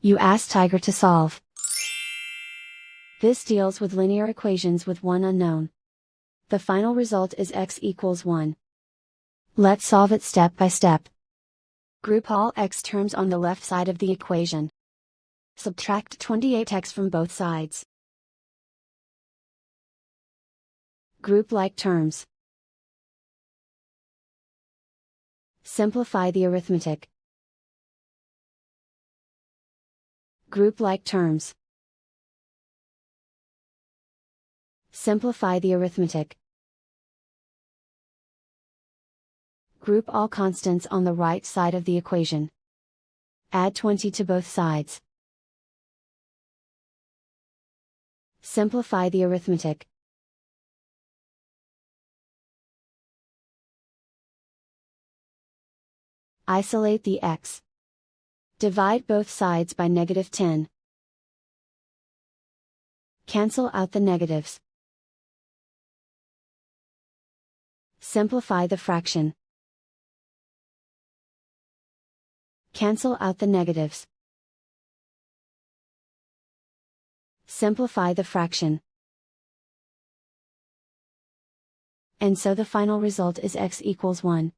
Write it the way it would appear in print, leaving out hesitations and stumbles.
You ask Tiger to solve. This deals with linear equations with one unknown. The final result is x equals 1. Let's solve it step by step. Group all x terms on the left side of the equation. Subtract 28x from both sides. Group like terms. Simplify the arithmetic. Group like terms. Simplify the arithmetic. Group all constants on the right side of the equation. Add 20 to both sides. Simplify the arithmetic. Isolate the x. Divide both sides by -10. Cancel out the negatives. Simplify the fraction. Cancel out the negatives. Simplify the fraction. And so the final result is x equals 1.